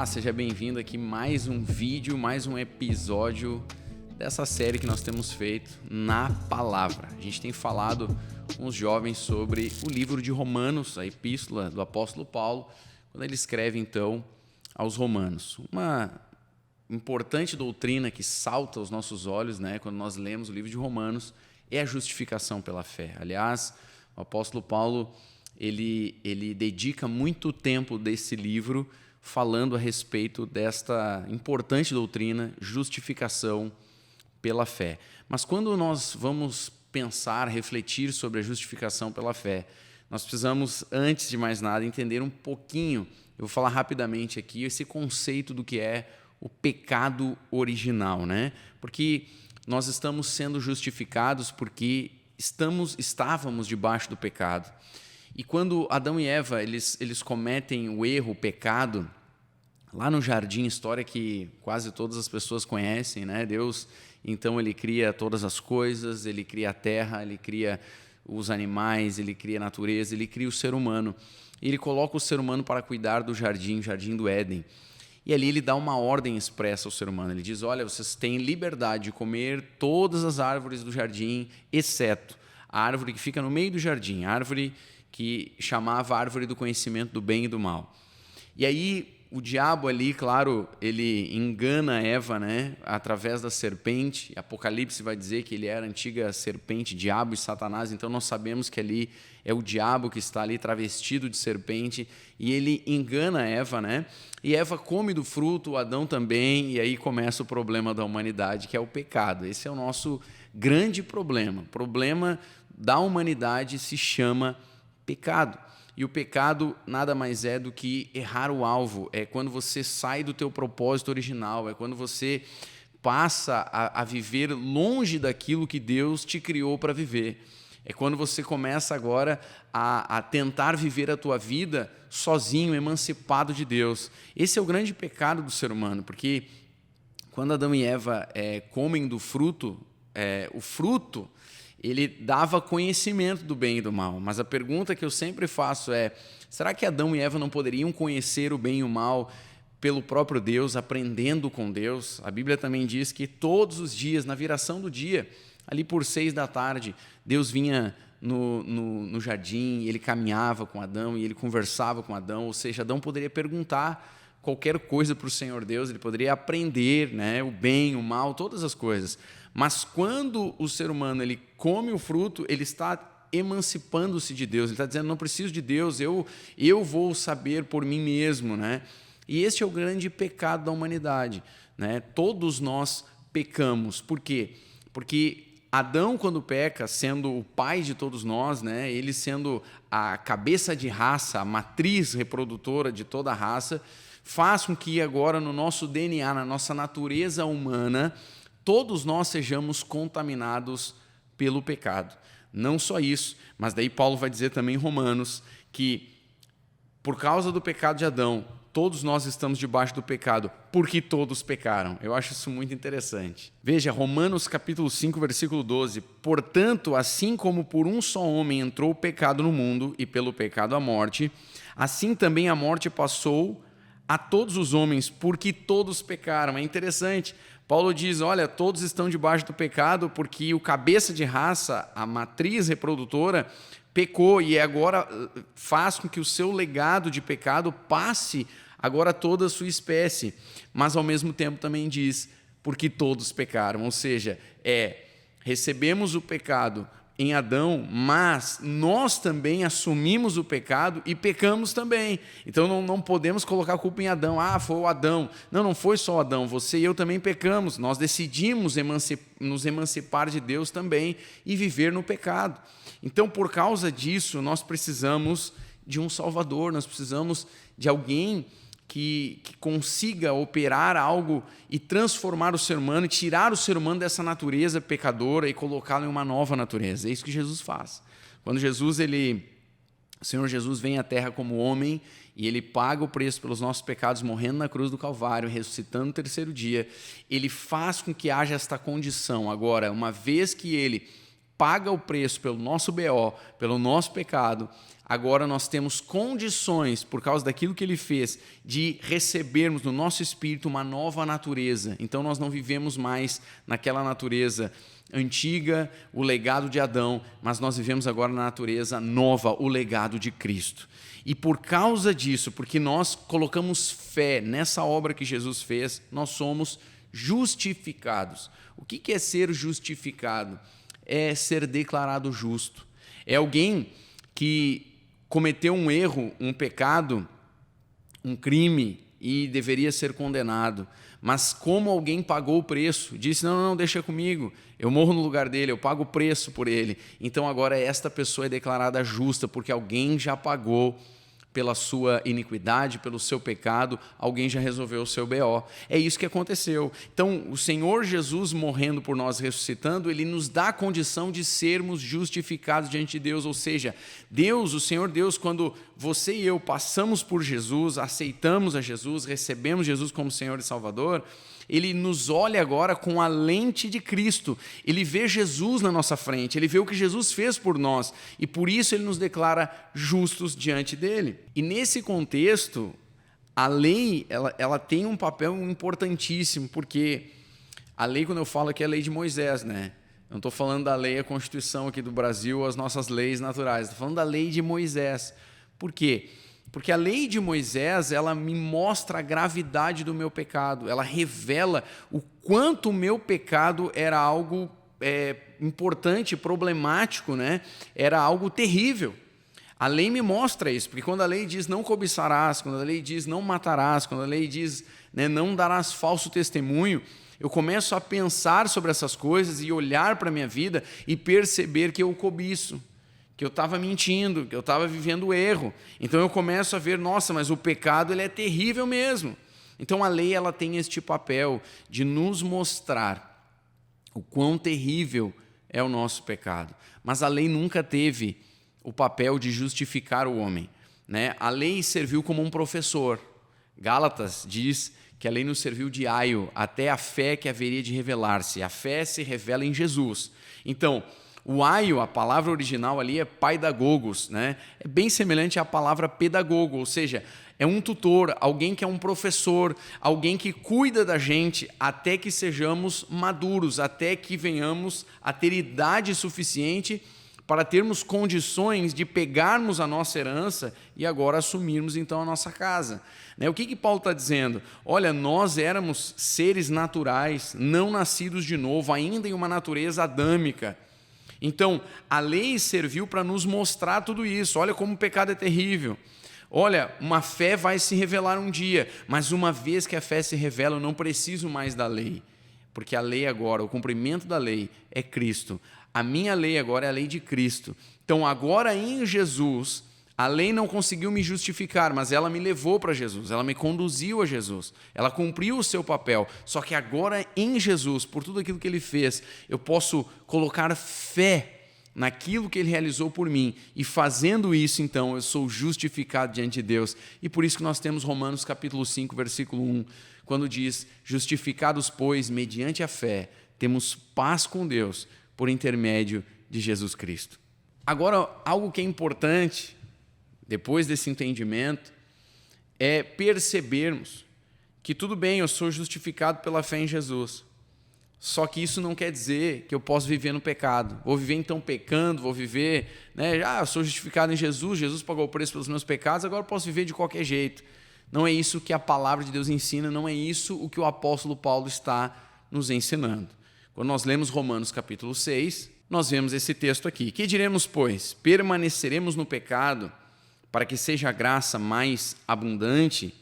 Olá, seja bem-vindo aqui mais um vídeo, mais um episódio dessa série que nós temos feito na Palavra. A gente tem falado com os jovens sobre o livro de Romanos, a epístola do apóstolo Paulo, quando ele escreve então aos Romanos. Uma importante doutrina que salta aos nossos olhos, quando nós lemos o livro de Romanos, é a justificação pela fé. Aliás, o apóstolo Paulo ele dedica muito tempo desse livro falando a respeito desta importante doutrina, justificação pela fé. Mas quando nós vamos pensar, refletir sobre a justificação pela fé, nós precisamos, antes de mais nada, entender um pouquinho, eu vou falar rapidamente aqui, esse conceito do que é o pecado original, Porque nós estamos sendo justificados porque estávamos debaixo do pecado. E quando Adão e Eva eles cometem o erro, o pecado, lá no jardim, história que quase todas as pessoas conhecem, Deus, então, ele cria todas as coisas, ele cria a terra, ele cria os animais, ele cria a natureza, ele cria o ser humano. E ele coloca o ser humano para cuidar do jardim do Éden. E ali ele dá uma ordem expressa ao ser humano. Ele diz, olha, vocês têm liberdade de comer todas as árvores do jardim, exceto a árvore que fica no meio do jardim, a árvore que chamava a árvore do conhecimento do bem e do mal. E aí o diabo ali, claro, ele engana Eva, através da serpente. Apocalipse vai dizer que ele era a antiga serpente, diabo e Satanás. Então nós sabemos que ali é o diabo que está ali travestido de serpente e ele engana Eva, E Eva come do fruto, Adão também, e aí começa o problema da humanidade, que é o pecado. Esse é o nosso grande problema. O problema da humanidade se chama pecado. E o pecado nada mais é do que errar o alvo. É quando você sai do teu propósito original, é quando você passa a viver longe daquilo que Deus te criou para viver. É quando você começa agora a tentar viver a tua vida sozinho, emancipado de Deus. Esse é o grande pecado do ser humano, porque quando Adão e Eva comem do fruto, o fruto ele dava conhecimento do bem e do mal. Mas a pergunta que eu sempre faço é, será que Adão e Eva não poderiam conhecer o bem e o mal pelo próprio Deus, aprendendo com Deus? A Bíblia também diz que todos os dias, na viração do dia, ali por 6 da tarde, Deus vinha no jardim, ele caminhava com Adão e ele conversava com Adão, ou seja, Adão poderia perguntar qualquer coisa para o Senhor Deus, ele poderia aprender o bem, o mal, todas as coisas. Mas quando o ser humano ele come o fruto, ele está emancipando-se de Deus, ele está dizendo, não preciso de Deus, eu vou saber por mim mesmo. E este é o grande pecado da humanidade. Todos nós pecamos. Por quê? Porque Adão, quando peca, sendo o pai de todos nós, ele sendo a cabeça de raça, a matriz reprodutora de toda a raça, faz com que agora no nosso DNA, na nossa natureza humana, todos nós sejamos contaminados pelo pecado. Não só isso, mas daí Paulo vai dizer também em Romanos que por causa do pecado de Adão, todos nós estamos debaixo do pecado, porque todos pecaram. Eu acho isso muito interessante. Veja, Romanos capítulo 5, versículo 12. Portanto, assim como por um só homem entrou o pecado no mundo, e pelo pecado a morte, assim também a morte passou a todos os homens, porque todos pecaram. É interessante. Paulo diz, olha, todos estão debaixo do pecado porque o cabeça de raça, a matriz reprodutora, pecou e agora faz com que o seu legado de pecado passe agora a toda a sua espécie. Mas, ao mesmo tempo, também diz, porque todos pecaram. Ou seja, recebemos o pecado em Adão, mas nós também assumimos o pecado e pecamos também. Então não podemos colocar a culpa em Adão. Foi o Adão. Não foi só o Adão, você e eu também pecamos. Nós decidimos nos emancipar de Deus também e viver no pecado. Então, por causa disso, nós precisamos de um Salvador, nós precisamos de alguém que consiga operar algo e transformar o ser humano, e tirar o ser humano dessa natureza pecadora e colocá-lo em uma nova natureza. É isso que Jesus faz. Quando o Senhor Jesus vem à terra como homem e ele paga o preço pelos nossos pecados, morrendo na cruz do Calvário, ressuscitando no terceiro dia, ele faz com que haja esta condição. Agora, uma vez que ele paga o preço pelo nosso BO, pelo nosso pecado, agora nós temos condições, por causa daquilo que ele fez, de recebermos no nosso espírito uma nova natureza. Então nós não vivemos mais naquela natureza antiga, o legado de Adão, mas nós vivemos agora na natureza nova, o legado de Cristo. E por causa disso, porque nós colocamos fé nessa obra que Jesus fez, nós somos justificados. O que é ser justificado? É ser declarado justo. É alguém que cometeu um erro, um pecado, um crime e deveria ser condenado. Mas como alguém pagou o preço, disse, não, deixa comigo, eu morro no lugar dele, eu pago o preço por ele. Então agora esta pessoa é declarada justa, porque alguém já pagou pela sua iniquidade, pelo seu pecado, alguém já resolveu o seu BO. É isso que aconteceu. Então, o Senhor Jesus morrendo por nós, ressuscitando, ele nos dá a condição de sermos justificados diante de Deus, ou seja, Deus, o Senhor Deus, quando você e eu passamos por Jesus, aceitamos a Jesus, recebemos Jesus como Senhor e Salvador, ele nos olha agora com a lente de Cristo, ele vê Jesus na nossa frente, ele vê o que Jesus fez por nós e por isso ele nos declara justos diante dele. E nesse contexto, a lei ela tem um papel importantíssimo, porque a lei, quando eu falo aqui, é a lei de Moisés, né? Eu não estou falando da lei, a Constituição aqui do Brasil, as nossas leis naturais, estou falando da lei de Moisés. Por quê? Porque a lei de Moisés, ela me mostra a gravidade do meu pecado, ela revela o quanto o meu pecado era algo importante, problemático, né? Era algo terrível. A lei me mostra isso, porque quando a lei diz não cobiçarás, quando a lei diz não matarás, quando a lei diz, né, não darás falso testemunho, eu começo a pensar sobre essas coisas e olhar para a minha vida e perceber que eu cobiço, que eu estava mentindo, que eu estava vivendo erro. Então eu começo a ver, nossa, mas o pecado ele é terrível mesmo. Então a lei ela tem este papel de nos mostrar o quão terrível é o nosso pecado. Mas a lei nunca teve o papel de justificar o homem, né? A lei serviu como um professor. Gálatas diz que a lei nos serviu de aio até a fé que haveria de revelar-se. A fé se revela em Jesus. Então, o aio, a palavra original ali é paidagogos, né? É bem semelhante à palavra pedagogo, ou seja, é um tutor, alguém que é um professor, alguém que cuida da gente até que sejamos maduros, até que venhamos a ter idade suficiente para termos condições de pegarmos a nossa herança e agora assumirmos então a nossa casa. O que Paulo está dizendo? Olha, nós éramos seres naturais, não nascidos de novo, ainda em uma natureza adâmica. Então, a lei serviu para nos mostrar tudo isso. Olha como o pecado é terrível. Olha, uma fé vai se revelar um dia, mas uma vez que a fé se revela, eu não preciso mais da lei, porque a lei agora, o cumprimento da lei é Cristo. A minha lei agora é a lei de Cristo. Então, agora em Jesus, a lei não conseguiu me justificar, mas ela me levou para Jesus, ela me conduziu a Jesus, ela cumpriu o seu papel. Só que agora em Jesus, por tudo aquilo que ele fez, eu posso colocar fé naquilo que ele realizou por mim, e fazendo isso, então, eu sou justificado diante de Deus. E por isso que nós temos Romanos capítulo 5, versículo 1, quando diz, justificados, pois, mediante a fé, temos paz com Deus, por intermédio de Jesus Cristo. Agora, algo que é importante, depois desse entendimento, é percebermos que tudo bem, eu sou justificado pela fé em Jesus, só que isso não quer dizer que eu posso viver no pecado. Vou viver então pecando, vou viver, eu sou justificado em Jesus, Jesus pagou o preço pelos meus pecados, agora eu posso viver de qualquer jeito. Não é isso que a palavra de Deus ensina, não é isso o que o apóstolo Paulo está nos ensinando. Quando nós lemos Romanos capítulo 6, nós vemos esse texto aqui. Que diremos, pois? Permaneceremos no pecado para que seja a graça mais abundante?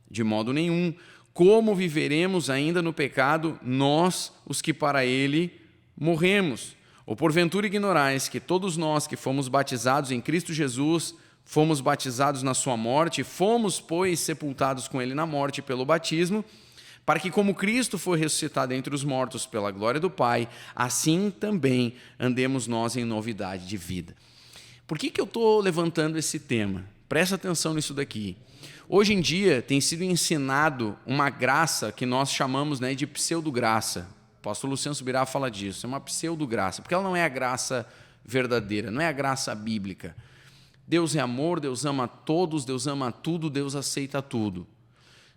De modo nenhum. Como viveremos ainda no pecado, nós, os que para ele morremos? Ou porventura ignorais que todos nós que fomos batizados em Cristo Jesus, fomos batizados na sua morte, fomos, pois, sepultados com ele na morte pelo batismo, para que como Cristo foi ressuscitado entre os mortos pela glória do Pai, assim também andemos nós em novidade de vida. Por que eu estou levantando esse tema? Presta atenção nisso daqui. Hoje em dia tem sido ensinado uma graça que nós chamamos de pseudo-graça. O pastor Luciano Subirá fala disso. É uma pseudo-graça, porque ela não é a graça verdadeira, não é a graça bíblica. Deus é amor, Deus ama todos, Deus ama tudo, Deus aceita tudo.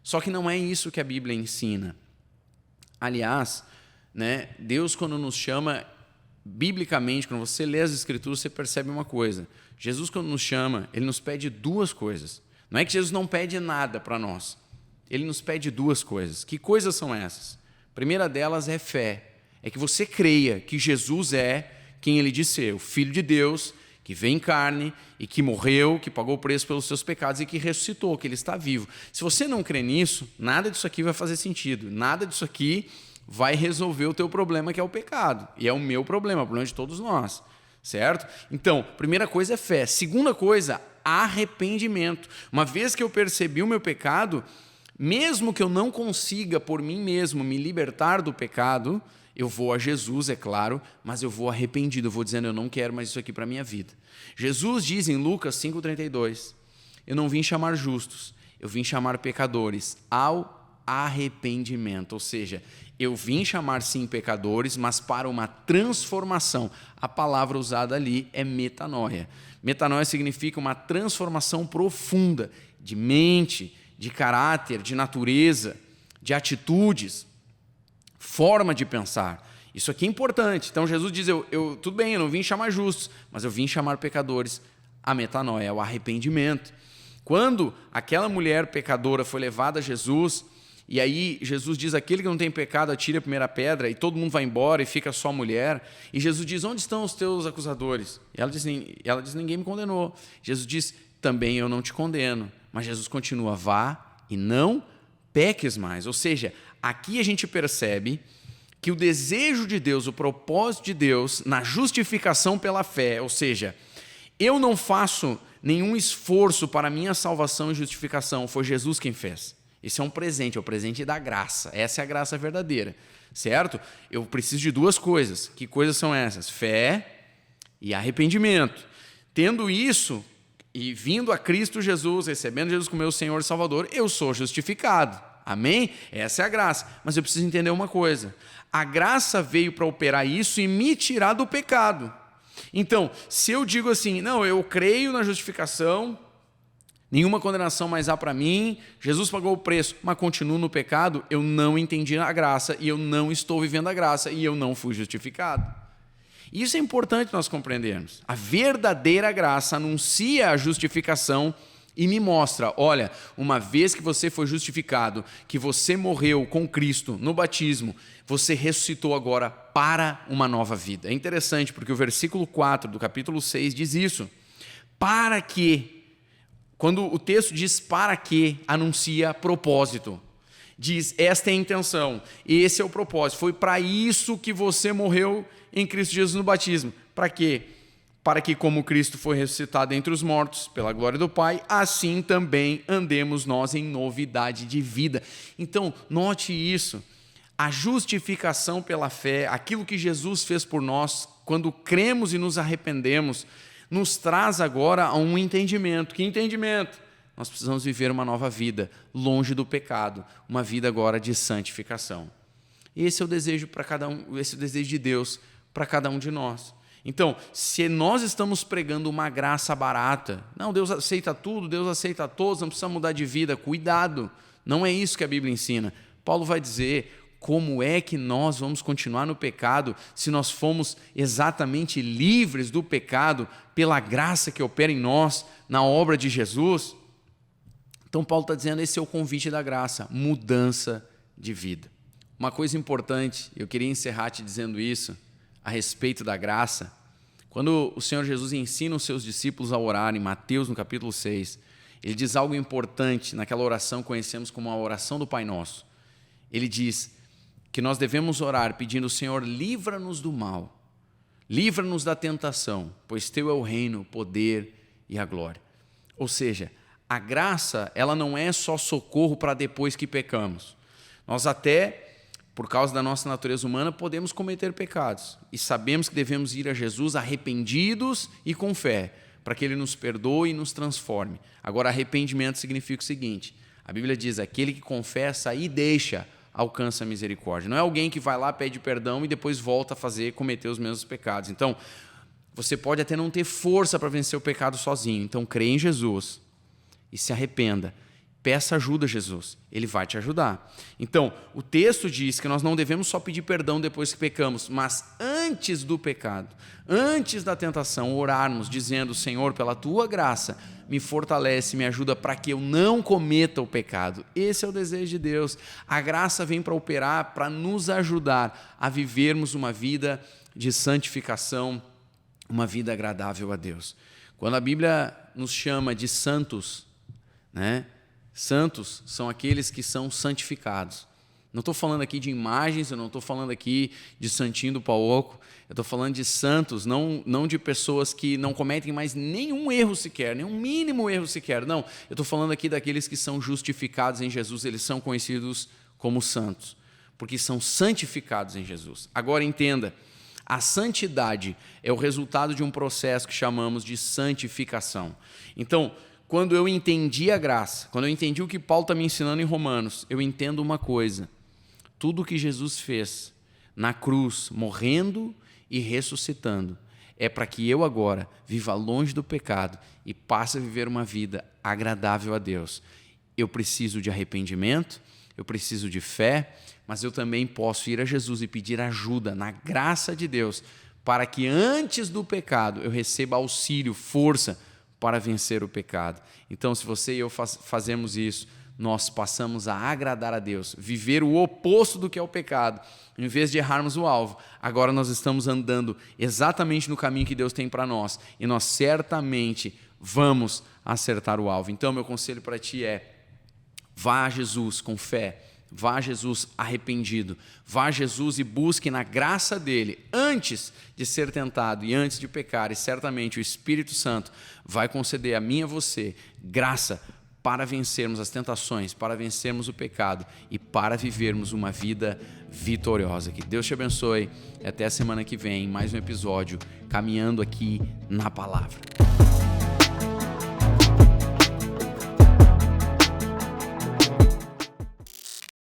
Só que não é isso que a Bíblia ensina. Aliás, né, Deus, quando nos chama, biblicamente, quando você lê as Escrituras, você percebe uma coisa. Jesus, quando nos chama, ele nos pede duas coisas. Não é que Jesus não pede nada para nós. Ele nos pede duas coisas. Que coisas são essas? A primeira delas é fé. É que você creia que Jesus é quem ele diz ser, o Filho de Deus, que veio em carne e que morreu, que pagou o preço pelos seus pecados e que ressuscitou, que ele está vivo. Se você não crê nisso, nada disso aqui vai fazer sentido. Nada disso aqui vai resolver o teu problema, que é o pecado. E é o meu problema, o problema de todos nós. Certo? Então, primeira coisa é fé. Segunda coisa, arrependimento. Uma vez que eu percebi o meu pecado, mesmo que eu não consiga por mim mesmo me libertar do pecado, eu vou a Jesus, é claro, mas eu vou arrependido, eu vou dizendo, eu não quero mais isso aqui para a minha vida. Jesus diz em Lucas 5,32, eu não vim chamar justos, eu vim chamar pecadores ao arrependimento. Ou seja, eu vim chamar sim pecadores, mas para uma transformação. A palavra usada ali é metanoia. Metanoia significa uma transformação profunda de mente, de caráter, de natureza, de atitudes, forma de pensar. Isso aqui é importante. Então Jesus diz, tudo bem, eu não vim chamar justos, mas eu vim chamar pecadores a metanoia, ao arrependimento. Quando aquela mulher pecadora foi levada a Jesus, e aí Jesus diz, aquele que não tem pecado atire a primeira pedra, e todo mundo vai embora e fica só a mulher, e Jesus diz, onde estão os teus acusadores? E ela diz, ninguém me condenou. Jesus diz, também eu não te condeno. Mas Jesus continua, vá e não peques mais. Ou seja, aqui a gente percebe que o desejo de Deus, o propósito de Deus na justificação pela fé, ou seja, eu não faço nenhum esforço para a minha salvação e justificação, foi Jesus quem fez. Esse é um presente, é o presente da graça. Essa é a graça verdadeira, certo? Eu preciso de duas coisas. Que coisas são essas? Fé e arrependimento. Tendo isso e vindo a Cristo Jesus, recebendo Jesus como meu Senhor e Salvador, eu sou justificado. Amém? Essa é a graça. Mas eu preciso entender uma coisa. A graça veio para operar isso e me tirar do pecado. Então, se eu digo assim, não, eu creio na justificação, nenhuma condenação mais há para mim, Jesus pagou o preço, mas continuo no pecado, eu não entendi a graça e eu não estou vivendo a graça e eu não fui justificado. Isso é importante nós compreendermos. A verdadeira graça anuncia a justificação e me mostra, olha, uma vez que você foi justificado, que você morreu com Cristo no batismo, você ressuscitou agora para uma nova vida. É interessante porque o versículo 4 do capítulo 6 diz isso. Para que, quando o texto diz para que, anuncia propósito. Diz, esta é a intenção, esse é o propósito. Foi para isso que você morreu em Cristo Jesus no batismo. Para quê? Para que, como Cristo foi ressuscitado entre os mortos, pela glória do Pai, assim também andemos nós em novidade de vida. Então, note isso. A justificação pela fé, aquilo que Jesus fez por nós, quando cremos e nos arrependemos, nos traz agora a um entendimento. Que entendimento? Nós precisamos viver uma nova vida, longe do pecado, uma vida agora de santificação. Esse é o desejo para cada um, esse é o desejo de Deus para cada um de nós. Então, se nós estamos pregando uma graça barata, não, Deus aceita tudo, Deus aceita todos, não precisa mudar de vida, cuidado, não é isso que a Bíblia ensina. Paulo vai dizer, como é que nós vamos continuar no pecado se nós fomos exatamente livres do pecado pela graça que opera em nós, na obra de Jesus? Então, Paulo está dizendo, esse é o convite da graça, mudança de vida. Uma coisa importante, eu queria encerrar te dizendo isso, a respeito da graça, quando o Senhor Jesus ensina os seus discípulos a orar, em Mateus, no capítulo 6, ele diz algo importante naquela oração que conhecemos como a oração do Pai Nosso. Ele diz que nós devemos orar pedindo, Senhor, livra-nos do mal, livra-nos da tentação, pois Teu é o reino, o poder e a glória. Ou seja, a graça, ela não é só socorro para depois que pecamos. Nós até, por causa da nossa natureza humana, podemos cometer pecados. E sabemos que devemos ir a Jesus arrependidos e com fé, para que Ele nos perdoe e nos transforme. Agora, arrependimento significa o seguinte, a Bíblia diz, aquele que confessa e deixa, alcança a misericórdia. Não é alguém que vai lá, pede perdão e depois volta a cometer os mesmos pecados. Então, você pode até não ter força para vencer o pecado sozinho. Então, crê em Jesus e se arrependa. Peça ajuda a Jesus, Ele vai te ajudar. Então, o texto diz que nós não devemos só pedir perdão depois que pecamos, mas antes do pecado, antes da tentação, orarmos dizendo: Senhor, pela Tua graça, me fortalece, me ajuda para que eu não cometa o pecado. Esse é o desejo de Deus. A graça vem para operar, para nos ajudar a vivermos uma vida de santificação, uma vida agradável a Deus. Quando a Bíblia nos chama de santos, né? Santos são aqueles que são santificados. Não estou falando aqui de imagens, eu não estou falando aqui de santinho do pau oco, eu estou falando de santos, não de pessoas que não cometem mais nenhum erro sequer, nenhum mínimo erro sequer. Não, eu estou falando aqui daqueles que são justificados em Jesus, eles são conhecidos como santos, porque são santificados em Jesus. Agora entenda, a santidade é o resultado de um processo que chamamos de santificação. Então, quando eu entendi a graça, quando eu entendi o que Paulo está me ensinando em Romanos, eu entendo uma coisa: tudo o que Jesus fez na cruz, morrendo e ressuscitando, é para que eu agora viva longe do pecado e passe a viver uma vida agradável a Deus. Eu preciso de arrependimento, eu preciso de fé, mas eu também posso ir a Jesus e pedir ajuda na graça de Deus, para que antes do pecado eu receba auxílio, força, para vencer o pecado. Então, se você e eu fazemos isso, nós passamos a agradar a Deus, viver o oposto do que é o pecado. Em vez de errarmos o alvo, agora nós estamos andando exatamente no caminho que Deus tem para nós e nós certamente vamos acertar o alvo. Então, meu conselho para ti é: vá a Jesus com fé, vá a Jesus arrependido, vá a Jesus e busque na graça dele antes de ser tentado e antes de pecar, e certamente o Espírito Santo vai conceder a mim e a você graça para vencermos as tentações, para vencermos o pecado e para vivermos uma vida vitoriosa. Que Deus te abençoe e até a semana que vem, mais um episódio Caminhando aqui na Palavra.